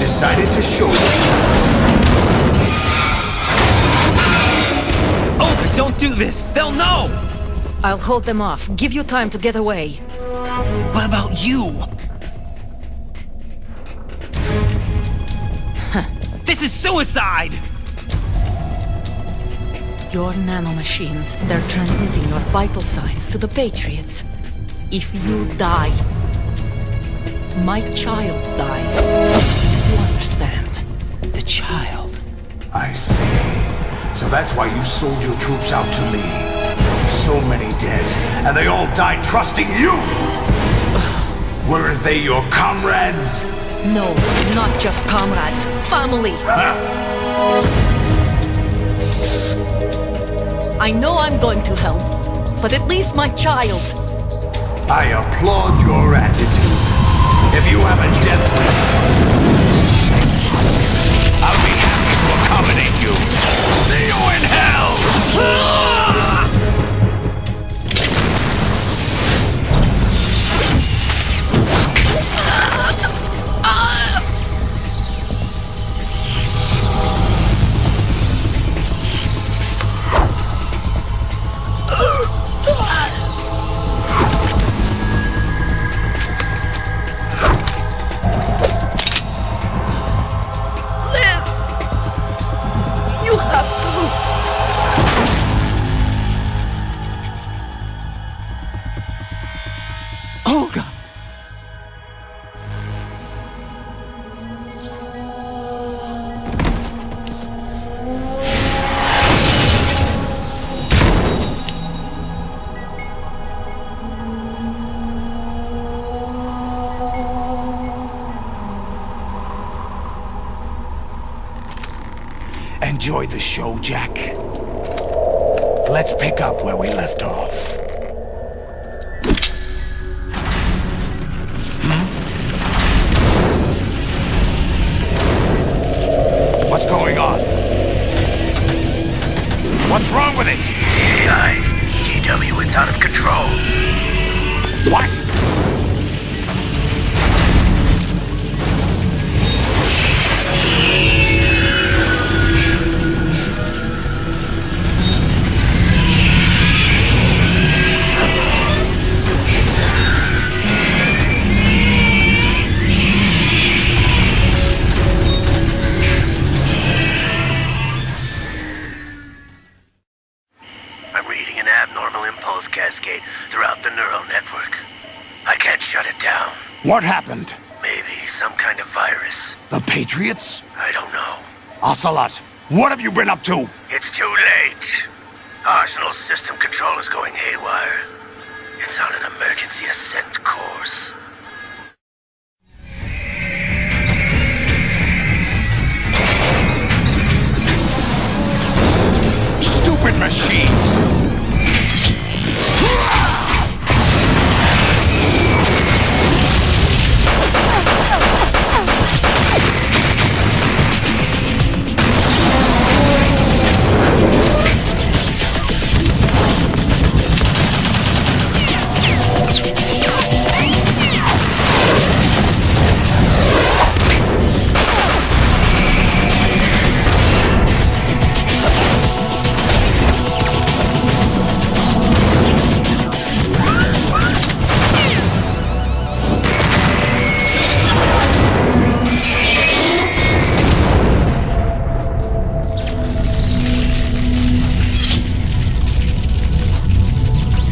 decided to show themselves. Olga, don't do this! They'll know! I'll hold them off. Give you time to get away. What about you? This is suicide! Your nanomachines, they're transmitting your vital signs to the Patriots. If you die, my child dies. You understand? The child. I see. So that's why you sold your troops out to me. So many dead, and they all died trusting you! Weren't they your comrades? No, not just comrades. Family. I know I'm going to help, but at least my child. I applaud your attitude. If you have a death wish, I'll be happy to accommodate you. See you in hell! You have to. Olga! Enjoy the show, Jack. Let's pick up where we left off. What's going on? What's wrong with it? GW, it's out of control. What? I'm reading an abnormal impulse cascade throughout the neural network. I can't shut it down. What happened? Maybe some kind of virus. The Patriots? I don't know. Ocelot, what have you been up to? It's too late. Arsenal's system control is going haywire. It's on an emergency ascent course. Stupid machines!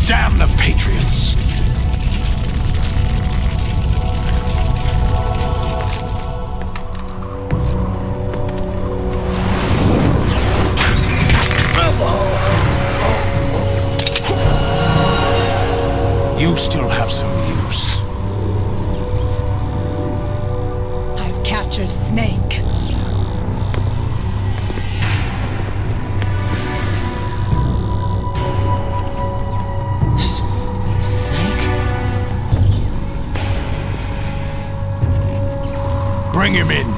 Damn the Patriots! You still have some use. I've captured Snake. Snake? Bring him in.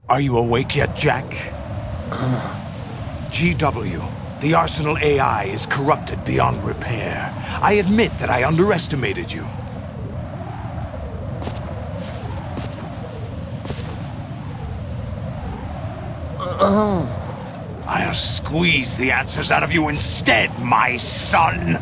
Are you awake yet, Jack? GW, the Arsenal AI is corrupted beyond repair. I admit that I underestimated you. I'll squeeze the answers out of you instead, my son!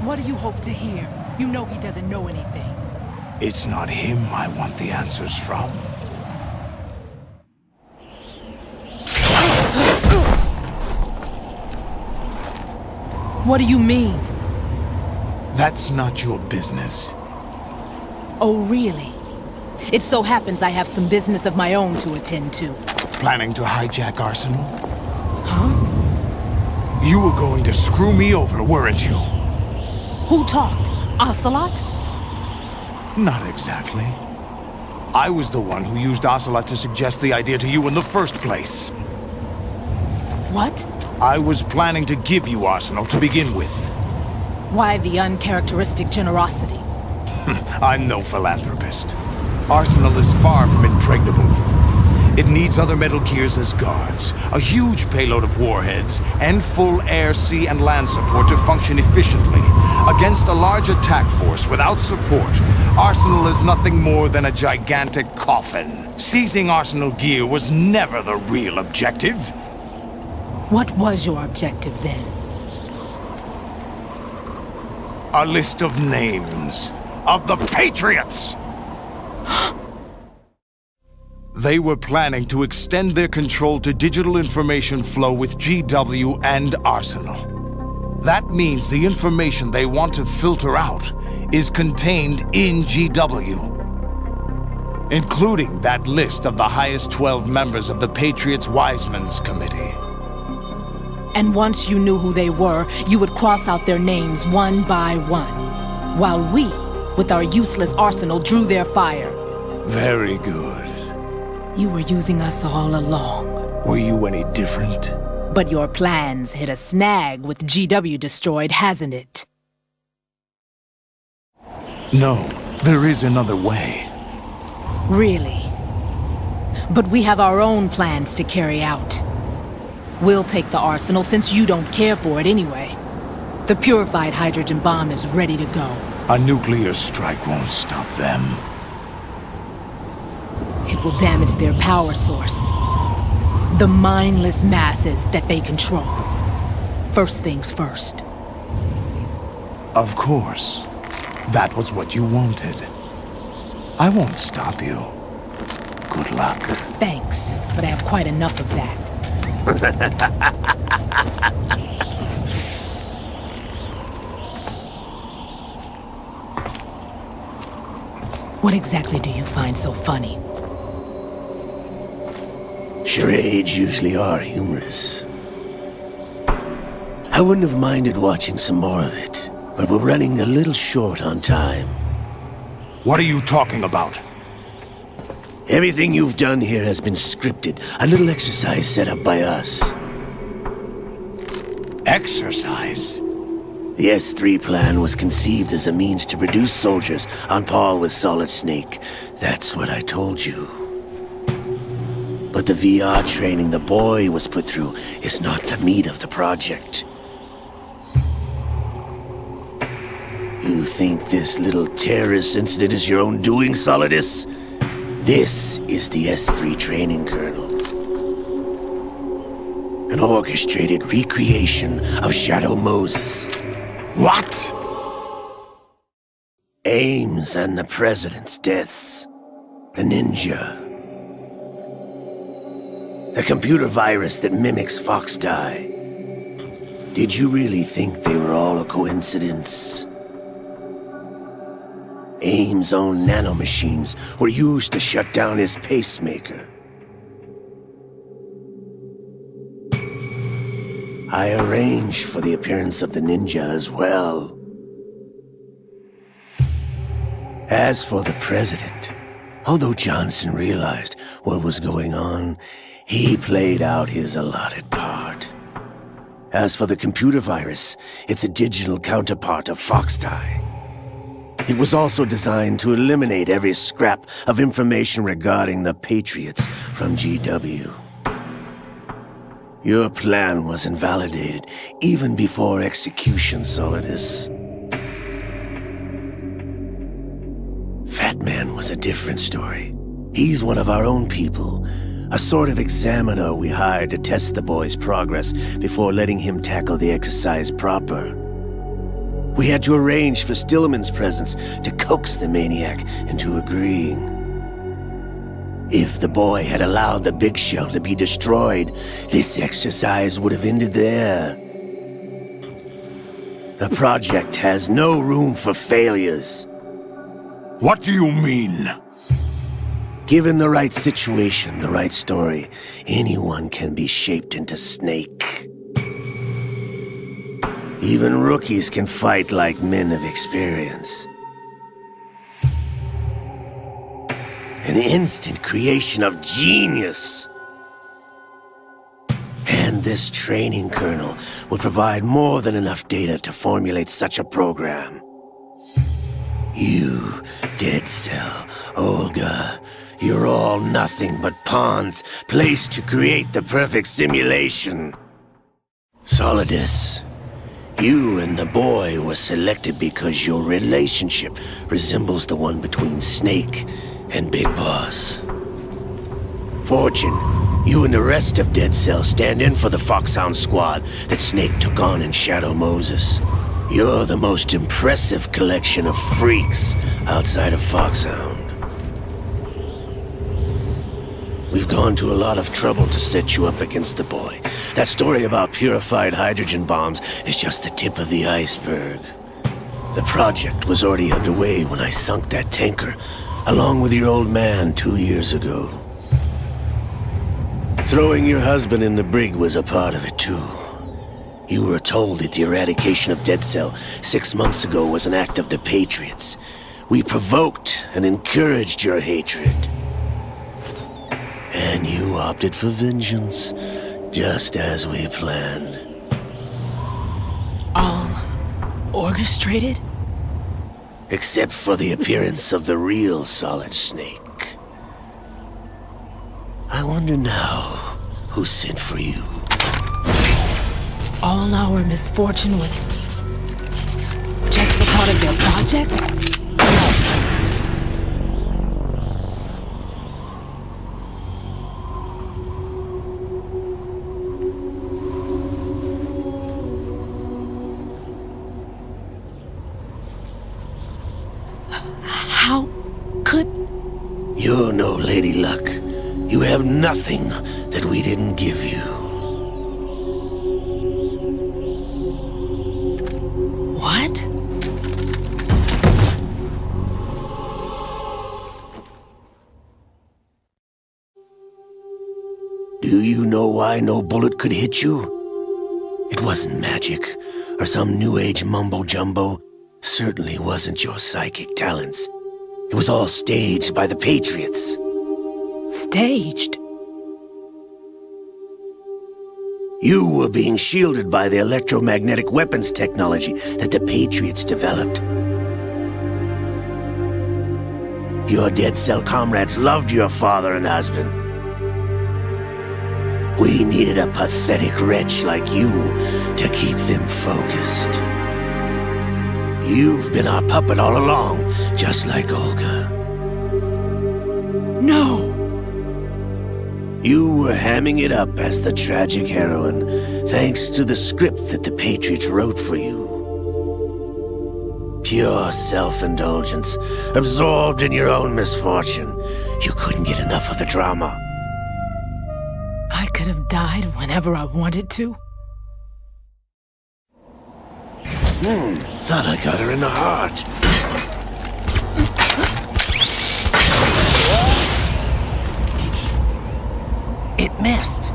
What do you hope to hear? You know he doesn't know anything. It's not him I want the answers from. What do you mean? That's not your business. Oh, really? It so happens I have some business of my own to attend to. Planning to hijack Arsenal? Huh? You were going to screw me over, weren't you? Who talked? Ocelot? Not exactly. I was the one who used Ocelot to suggest the idea to you in the first place. What? I was planning to give you Arsenal to begin with. Why the uncharacteristic generosity? I'm no philanthropist. Arsenal is far from impregnable. It needs other Metal Gears as guards, a huge payload of warheads, and full air, sea, and land support to function efficiently. Against a large attack force without support, Arsenal is nothing more than a gigantic coffin. Seizing Arsenal gear was never the real objective. What was your objective then? A list of names of the Patriots! They were planning to extend their control to digital information flow with GW and Arsenal. That means the information they want to filter out is contained in GW, including that list of the highest 12 members of the Patriots Wiseman's Committee. And once you knew who they were, you would cross out their names one by one, while we, with our useless arsenal, drew their fire. Very good. You were using us all along. Were you any different? But your plans hit a snag with GW destroyed, hasn't it? No, there is another way. Really? But we have our own plans to carry out. We'll take the arsenal since you don't care for it anyway. The purified hydrogen bomb is ready to go. A nuclear strike won't stop them. It will damage their power source. The mindless masses that they control. First things first. Of course. That was what you wanted. I won't stop you. Good luck. Thanks, but I have quite enough of that. What exactly do you find so funny? Charades usually are humorous. I wouldn't have minded watching some more of it, but we're running a little short on time. What are you talking about? Everything you've done here has been scripted, a little exercise set up by us. Exercise? The S3 plan was conceived as a means to produce soldiers on par with Solid Snake. That's what I told you. But the VR training the boy was put through is not the meat of the project. You think this little terrorist incident is your own doing, Solidus? This is the S3 training kernel. An orchestrated recreation of Shadow Moses. What? Ames and the President's deaths. The ninja. The computer virus that mimics Foxdie. Did you really think they were all a coincidence? Ames' own nanomachines were used to shut down his pacemaker. I arranged for the appearance of the ninja as well. As for the President, Although Johnson realized what was going on, he played out his allotted part. As for the computer virus, it's a digital counterpart of Foxtie. It was also designed to eliminate every scrap of information regarding the Patriots from GW. Your plan was invalidated even before execution, Solidus. Fat Man was a different story. He's one of our own people, a sort of examiner we hired to test the boy's progress before letting him tackle the exercise proper. We had to arrange for Stillman's presence to coax the maniac into agreeing. If the boy had allowed the big shell to be destroyed, this exercise would have ended there. The project has no room for failures. What do you mean? Given the right situation, the right story, anyone can be shaped into Snake. Even rookies can fight like men of experience. An instant creation of genius. And this training kernel would provide more than enough data to formulate such a program. You, Dead Cell, Olga, you're all nothing but pawns placed to create the perfect simulation. Solidus, you and the boy were selected because your relationship resembles the one between Snake and Big Boss. Fortune, you and the rest of Dead Cell stand in for the Foxhound squad that Snake took on in Shadow Moses. You're the most impressive collection of freaks outside of Foxhound. We've gone to a lot of trouble to set you up against the boy. That story about purified hydrogen bombs is just the tip of the iceberg. The project was already underway when I sunk that tanker, along with your old man 2 years ago. Throwing your husband in the brig was a part of it too. You were told that the eradication of Dead Cell 6 months ago was an act of the Patriots. We provoked and encouraged your hatred. And you opted for vengeance, just as we planned. All orchestrated? Except for the appearance of the real Solid Snake. I wonder now who sent for you. All our misfortune was just a part of their project? How could... You're no Lady Luck. You have nothing that we didn't give you. What? Do you know why no bullet could hit you? It wasn't magic, or some new age mumbo-jumbo. Certainly wasn't your psychic talents. It was all staged by the Patriots. Staged? You were being shielded by the electromagnetic weapons technology that the Patriots developed. Your Dead Cell comrades loved your father and husband. We needed a pathetic wretch like you to keep them focused. You've been our puppet all along, just like Olga. No! You were hamming it up as the tragic heroine, thanks to the script that the Patriots wrote for you. Pure self-indulgence, absorbed in your own misfortune. You couldn't get enough of the drama. I could have died whenever I wanted to. Thought I got her in the heart. It missed.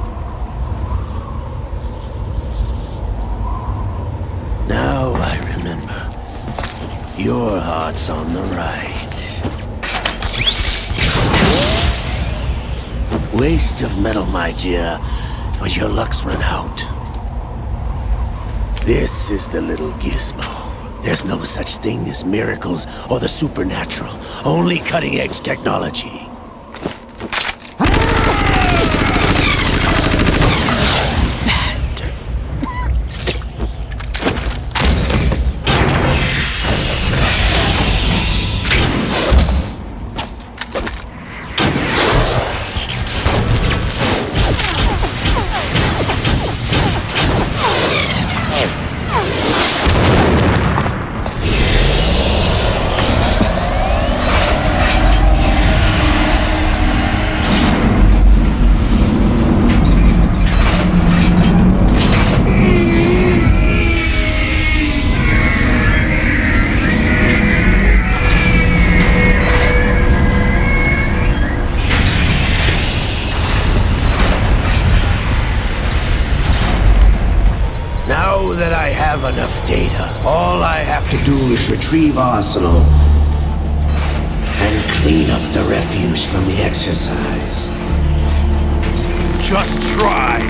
Now I remember. Your heart's on the right. Waste of metal, my dear, but your luck's run out. This is the little gizmo. There's no such thing as miracles or the supernatural, only cutting-edge technology. Bastard. Now that I have enough data, all I have to do is retrieve Arsenal and clean up the refuse from the exercise. Just try.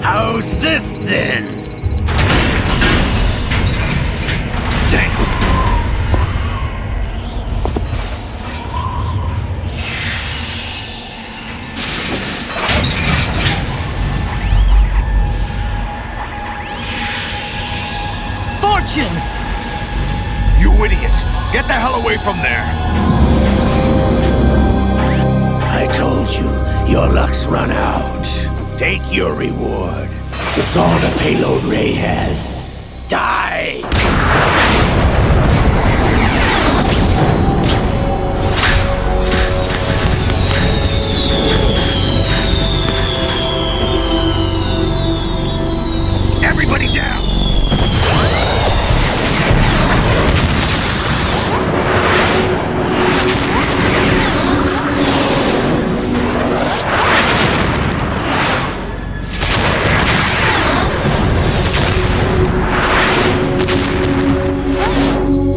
How's this then? Damn. Fortune! You idiot! Get the hell away from there! I told you, your luck's run out. Take your reward. It's all the payload Ray has. Die! Everybody down!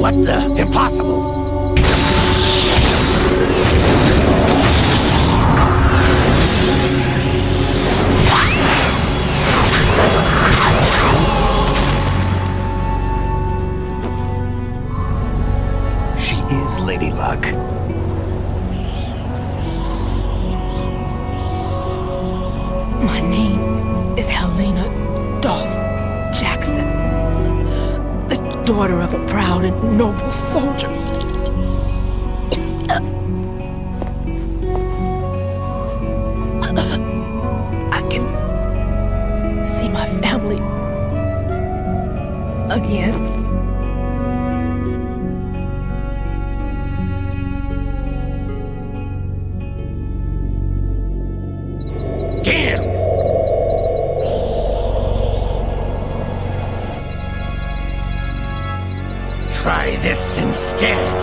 What the? Impossible! She is Lady Luck. My name is Helena Dolph Jackson, the daughter of a proud and noble soldier. I can see my family again. Damn! Try this instead.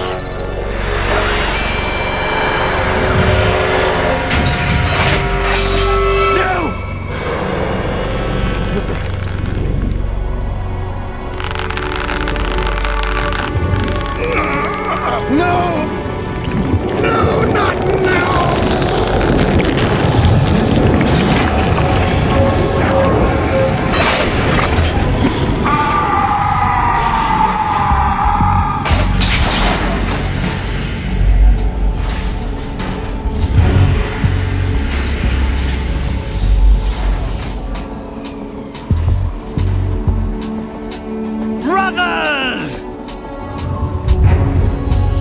Brothers!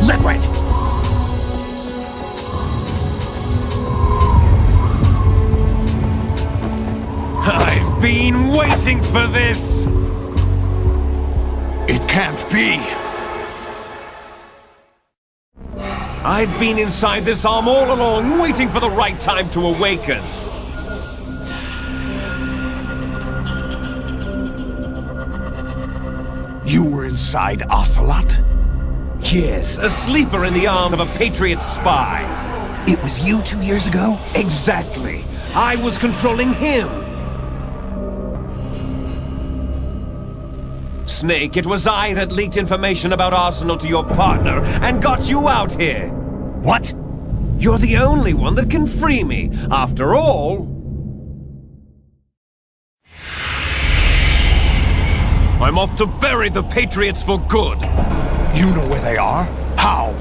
Liquid! I've been waiting for this! It can't be! I've been inside this arm all along, waiting for the right time to awaken. You inside Ocelot? Yes, a sleeper in the arm of a Patriot spy. It was you 2 years ago? Exactly. I was controlling him. Snake, it was I that leaked information about Arsenal to your partner and got you out here. What? You're the only one that can free me. After all... I'm off to bury the Patriots for good. You know where they are? How?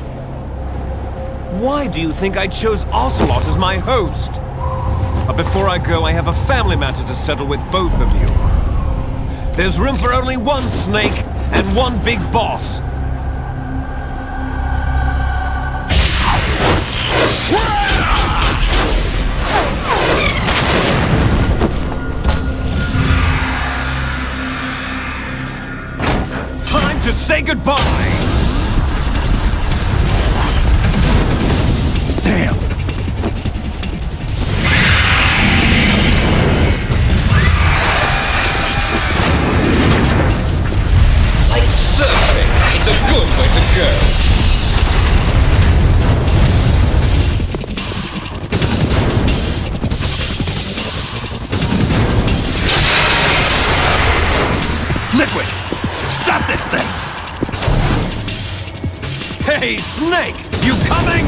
Why do you think I chose Ocelot as my host? But before I go, I have a family matter to settle with both of you. There's room for only one Snake and one big boss. Time to say goodbye! Damn! Like surfing, it's a good way to go. Liquid! Stop this thing! Hey, Snake! You coming?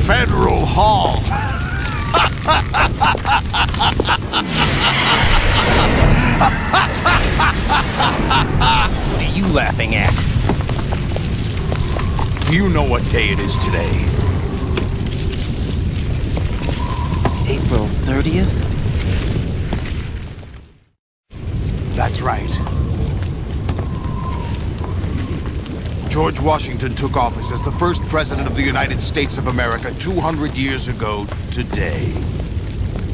Federal Hall! What are you laughing at? Do you know what day it is today? April 30th? That's right. George Washington took office as the first president of the United States of America 200 years ago today.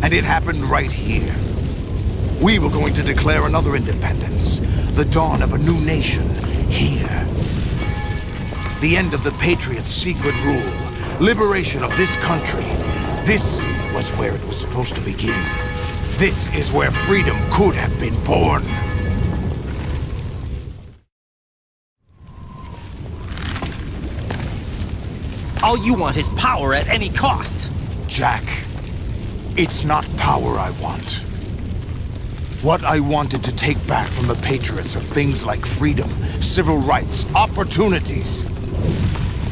And it happened right here. We were going to declare another independence, the dawn of a new nation, here. The end of the Patriots' secret rule, liberation of this country. This was where it was supposed to begin. This is where freedom could have been born. All you want is power at any cost. Jack, it's not power I want. What I wanted to take back from the Patriots are things like freedom, civil rights, opportunities.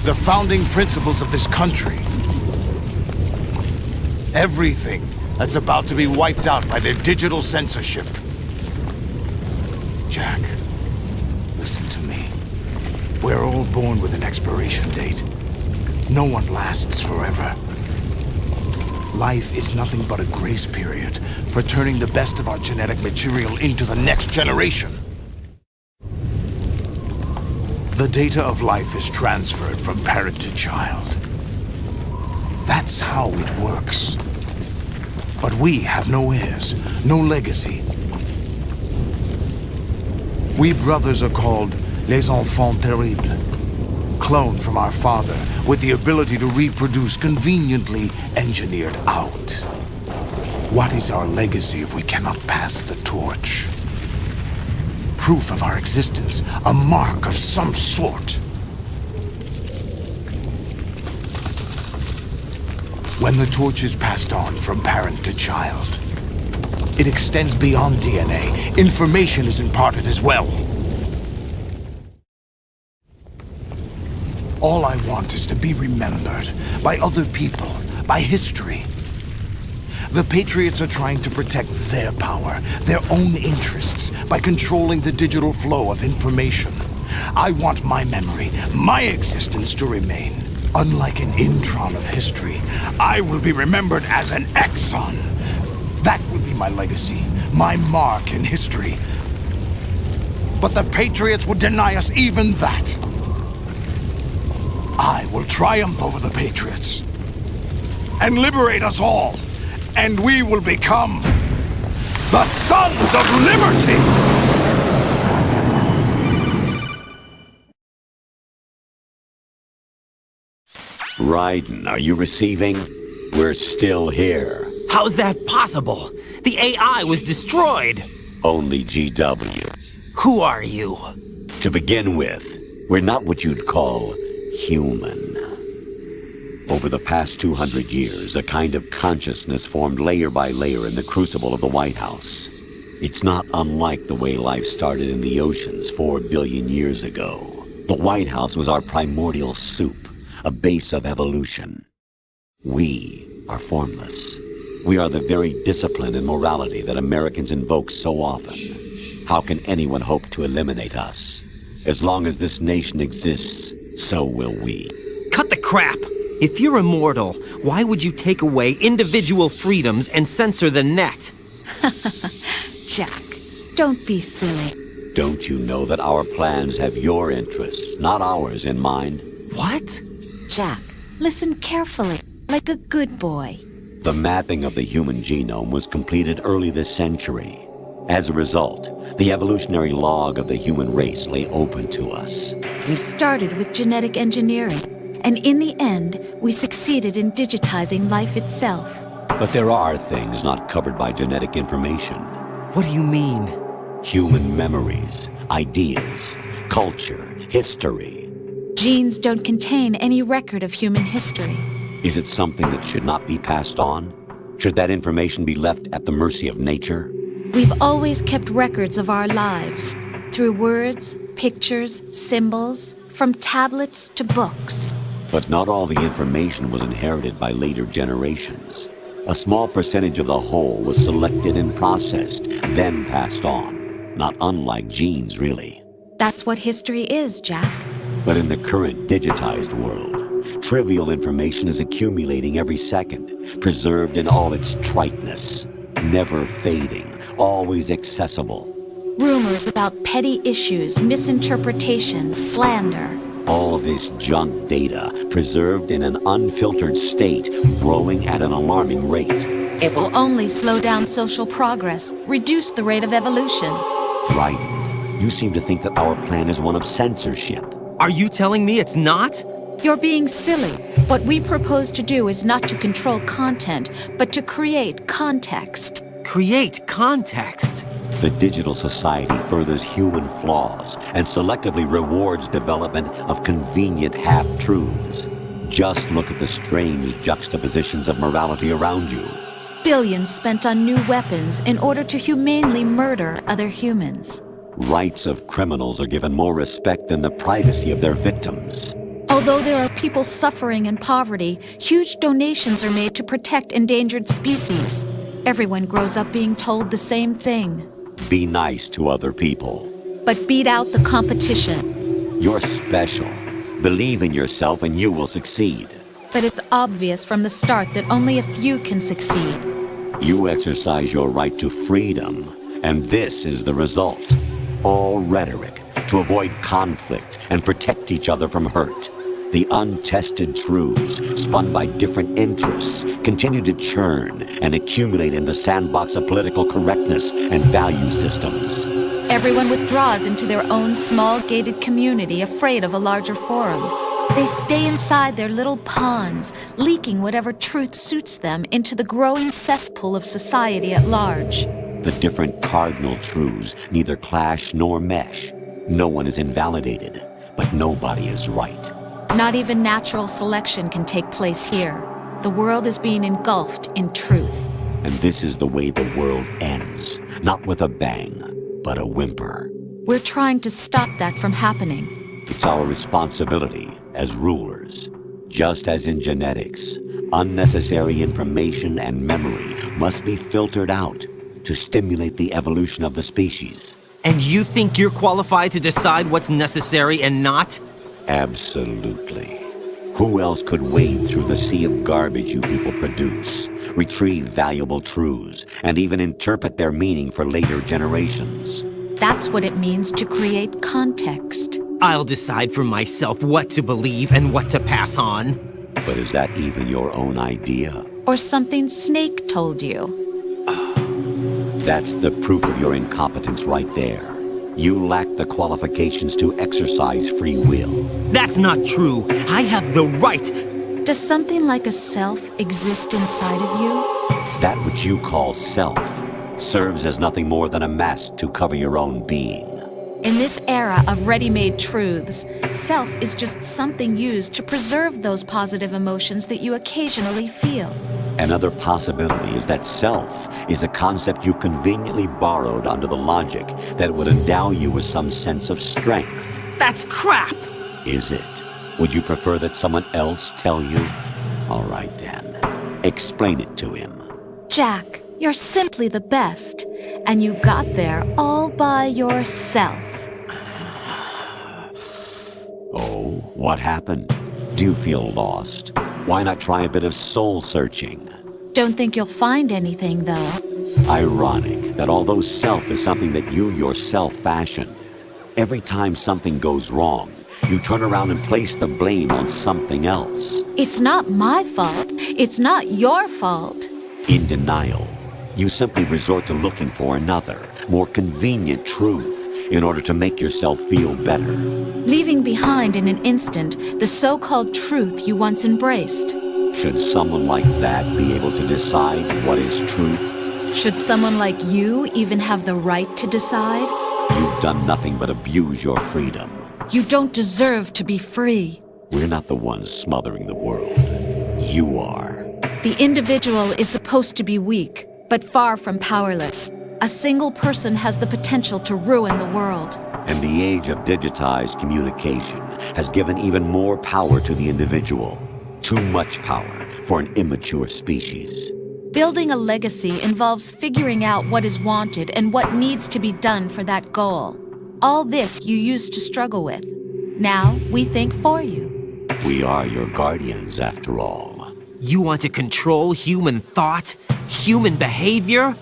The founding principles of this country. Everything that's about to be wiped out by their digital censorship. Jack, listen to me. We're all born with an expiration date. No one lasts forever. Life is nothing but a grace period for turning the best of our genetic material into the next generation. The data of life is transferred from parent to child. That's how it works. But we have no heirs, no legacy. We brothers are called Les Enfants Terribles. Cloned from our father, with the ability to reproduce conveniently engineered out. What is our legacy if we cannot pass the torch? Proof of our existence, a mark of some sort. When the torch is passed on from parent to child, it extends beyond DNA. Information is imparted as well. All I want is to be remembered by other people, by history. The Patriots are trying to protect their power, their own interests, by controlling the digital flow of information. I want my memory, my existence to remain. Unlike an intron of history, I will be remembered as an exon. That will be my legacy, my mark in history. But the Patriots would deny us even that. I will triumph over the Patriots and liberate us all, and we will become the Sons of Liberty! Raiden, are you receiving? We're still here. How's that possible? The AI was destroyed. Only GW. Who are you? To begin with, we're not what you'd call human. Over the past 200 years, a kind of consciousness formed layer by layer in the crucible of the White House. It's not unlike the way life started in the oceans 4 billion years ago. The White House was our primordial soup, a base of evolution. We are formless. We are the very discipline and morality that Americans invoke so often. How can anyone hope to eliminate us? As long as this nation exists, so will we. Cut the crap! If you're immortal, why would you take away individual freedoms and censor the net? Jack, don't be silly. Don't you know that our plans have your interests, not ours, in mind? What? Jack, listen carefully, like a good boy. The mapping of the human genome was completed early this century. As a result, the evolutionary log of the human race lay open to us. We started with genetic engineering, and in the end, we succeeded in digitizing life itself. But there are things not covered by genetic information. What do you mean? Human memories, ideas, culture, history. Genes don't contain any record of human history. Is it something that should not be passed on? Should that information be left at the mercy of nature? We've always kept records of our lives, through words, pictures, symbols, from tablets to books. But not all the information was inherited by later generations. A small percentage of the whole was selected and processed, then passed on. Not unlike genes, really. That's what history is, Jack. But in the current digitized world, trivial information is accumulating every second, preserved in all its triteness, never fading, always accessible. Rumors about petty issues, misinterpretations, slander. All this junk data, preserved in an unfiltered state, growing at an alarming rate. It will only slow down social progress, reduce the rate of evolution. Right. You seem to think that our plan is one of censorship. Are you telling me it's not? You're being silly. What we propose to do is not to control content, but to create context. Create context. The digital society furthers human flaws and selectively rewards development of convenient half-truths. Just look at the strange juxtapositions of morality around you. Billions spent on new weapons in order to humanely murder other humans. Rights of criminals are given more respect than the privacy of their victims. Although there are people suffering in poverty, huge donations are made to protect endangered species. Everyone grows up being told the same thing. Be nice to other people. But beat out the competition. You're special. Believe in yourself and you will succeed. But it's obvious from the start that only a few can succeed. You exercise your right to freedom, and this is the result. All rhetoric to avoid conflict and protect each other from hurt. The untested truths, spun by different interests, continue to churn and accumulate in the sandbox of political correctness and value systems. Everyone withdraws into their own small gated community, afraid of a larger forum. They stay inside their little ponds, leaking whatever truth suits them into the growing cesspool of society at large. The different cardinal truths neither clash nor mesh. No one is invalidated, but nobody is right. Not even natural selection can take place here. The world is being engulfed in truth. And this is the way the world ends. Not with a bang, but a whimper. We're trying to stop that from happening. It's our responsibility as rulers. Just as in genetics, unnecessary information and memory must be filtered out to stimulate the evolution of the species. And you think you're qualified to decide what's necessary and not? Absolutely. Who else could wade through the sea of garbage you people produce, retrieve valuable truths, and even interpret their meaning for later generations? That's what it means to create context. I'll decide for myself what to believe and what to pass on. But is that even your own idea? Or something Snake told you. That's the proof of your incompetence right there. You lack the qualifications to exercise free will. That's not true. I have the right. Does something like a self exist inside of you? That which you call self serves as nothing more than a mask to cover your own being. In this era of ready-made truths, self is just something used to preserve those positive emotions that you occasionally feel. Another possibility is that self is a concept you conveniently borrowed under the logic that would endow you with some sense of strength. That's crap! Is it? Would you prefer that someone else tell you? All right then. Explain it to him. Jack, you're simply the best, and you got there all by yourself. Oh, what happened? Do you feel lost? Why not try a bit of soul-searching? Don't think you'll find anything, though. Ironic that although self is something that you yourself fashioned, every time something goes wrong, you turn around and place the blame on something else. It's not my fault. It's not your fault. In denial, you simply resort to looking for another, more convenient truth in order to make yourself feel better. Leaving behind in an instant the so-called truth you once embraced. Should someone like that be able to decide what is truth? Should someone like you even have the right to decide? You've done nothing but abuse your freedom. You don't deserve to be free. We're not the ones smothering the world. You are. The individual is supposed to be weak, but far from powerless. A single person has the potential to ruin the world. And the age of digitized communication has given even more power to the individual. Too much power for an immature species. Building a legacy involves figuring out what is wanted and what needs to be done for that goal. All this you used to struggle with. Now we think for you. We are your guardians, after all. You want to control human thought? Human behavior?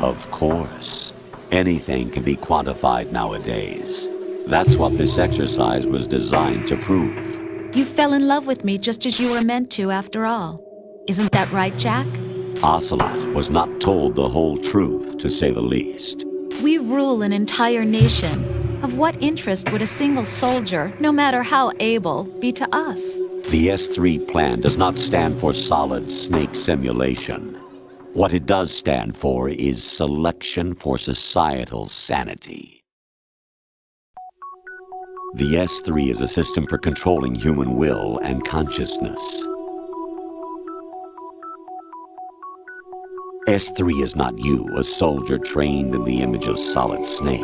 Of course. Anything can be quantified nowadays. That's what this exercise was designed to prove. You fell in love with me just as you were meant to, after all. Isn't that right, Jack? Ocelot was not told the whole truth, to say the least. We rule an entire nation. Of what interest would a single soldier, no matter how able, be to us? The S3 plan does not stand for solid snake simulation. What it does stand for is selection for societal sanity. The S3 is a system for controlling human will and consciousness. S3 is not you, a soldier trained in the image of Solid Snake.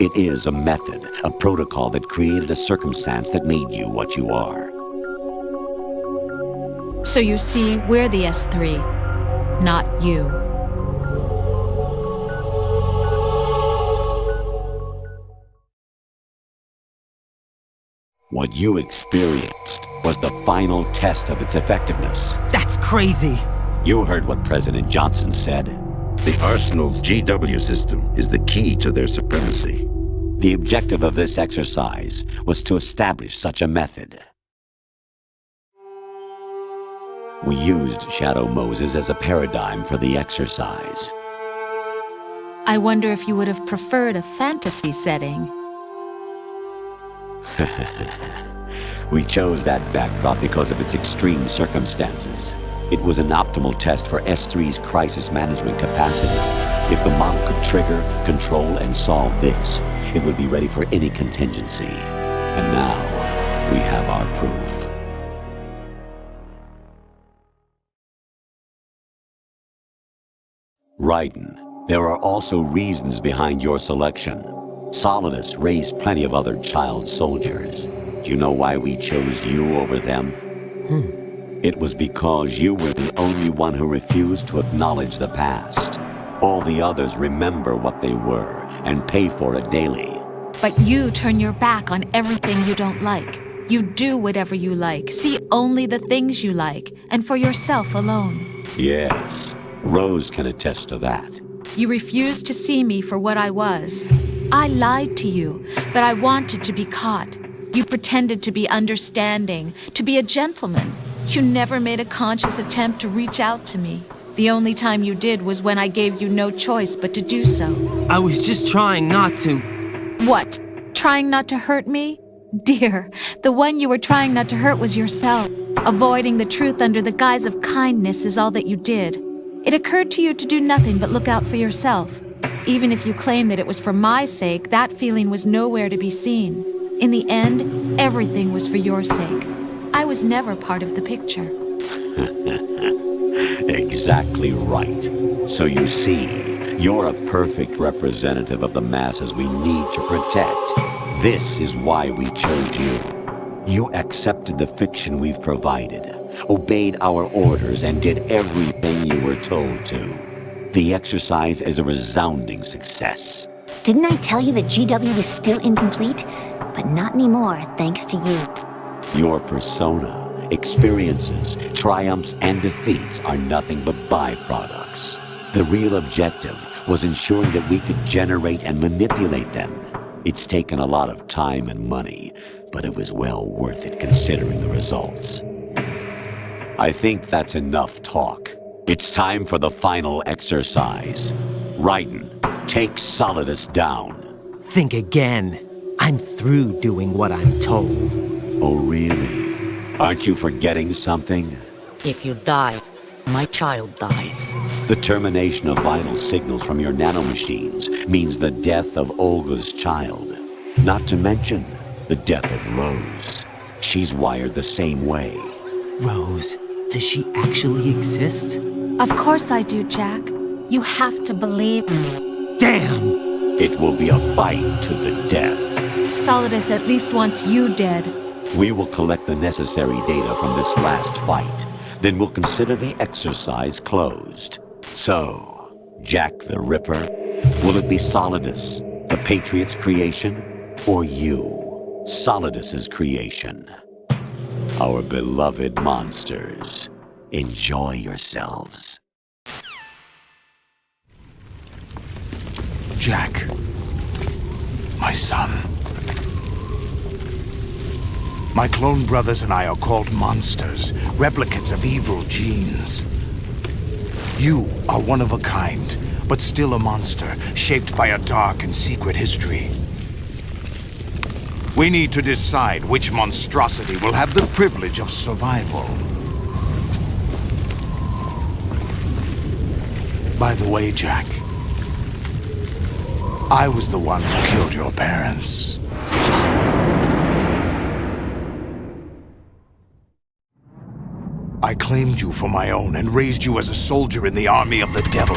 It is a method, a protocol that created a circumstance that made you what you are. So you see, we're the S3, not you. What you experienced was the final test of its effectiveness. That's crazy. You heard what President Johnson said. The Arsenal's GW system is the key to their supremacy. The objective of this exercise was to establish such a method. We used Shadow Moses as a paradigm for the exercise. I wonder if you would have preferred a fantasy setting. We chose that backdrop because of its extreme circumstances. It was an optimal test for S3's crisis management capacity. If the model could trigger, control, and solve this, it would be ready for any contingency. And now, we have our proof. Raiden, there are also reasons behind your selection. Solidus raised plenty of other child soldiers. Do you know why we chose you over them? It was because you were the only one who refused to acknowledge the past. All the others remember what they were and pay for it daily. But you turn your back on everything you don't like. You do whatever you like, see only the things you like, and for yourself alone. Yes, Rose can attest to that. You refused to see me for what I was. I lied to you, but I wanted to be caught. You pretended to be understanding, to be a gentleman. You never made a conscious attempt to reach out to me. The only time you did was when I gave you no choice but to do so. I was just trying not to. What? Trying not to hurt me? Dear, the one you were trying not to hurt was yourself. Avoiding the truth under the guise of kindness is all that you did. It occurred to you to do nothing but look out for yourself. Even if you claim that it was for my sake, that feeling was nowhere to be seen. In the end, everything was for your sake. I was never part of the picture. Exactly right. So you see, you're a perfect representative of the masses we need to protect. This is why we chose you. You accepted the fiction we've provided, obeyed our orders, and did everything you were told to. The exercise is a resounding success. Didn't I tell you that GW was still incomplete? But not anymore, thanks to you. Your persona, experiences, triumphs, and defeats are nothing but byproducts. The real objective was ensuring that we could generate and manipulate them. It's taken a lot of time and money, but it was well worth it considering the results. I think that's enough talk. It's time for the final exercise. Raiden, take Solidus down. Think again. I'm through doing what I'm told. Oh, really? Aren't you forgetting something? If you die, my child dies. The termination of vital signals from your nanomachines means the death of Olga's child. Not to mention the death of Rose. She's wired the same way. Rose, does she actually exist? Of course I do, Jack. You have to believe me. Damn! It will be a fight to the death. Solidus at least wants you dead. We will collect the necessary data from this last fight. Then we'll consider the exercise closed. So, Jack the Ripper, will it be Solidus, the Patriot's creation, or you, Solidus's creation? Our beloved monsters, enjoy yourselves. Jack, my son. My clone brothers and I are called monsters, replicates of evil genes. You are one of a kind, but still a monster, shaped by a dark and secret history. We need to decide which monstrosity will have the privilege of survival. By the way, Jack, I was the one who killed your parents. I claimed you for my own and raised you as a soldier in the army of the devil.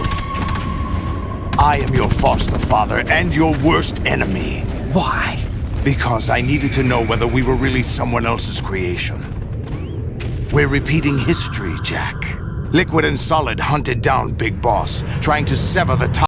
I am your foster father and your worst enemy. Why? Because I needed to know whether we were really someone else's creation. We're repeating history, Jack. Liquid and Solid hunted down Big Boss, trying to sever the tie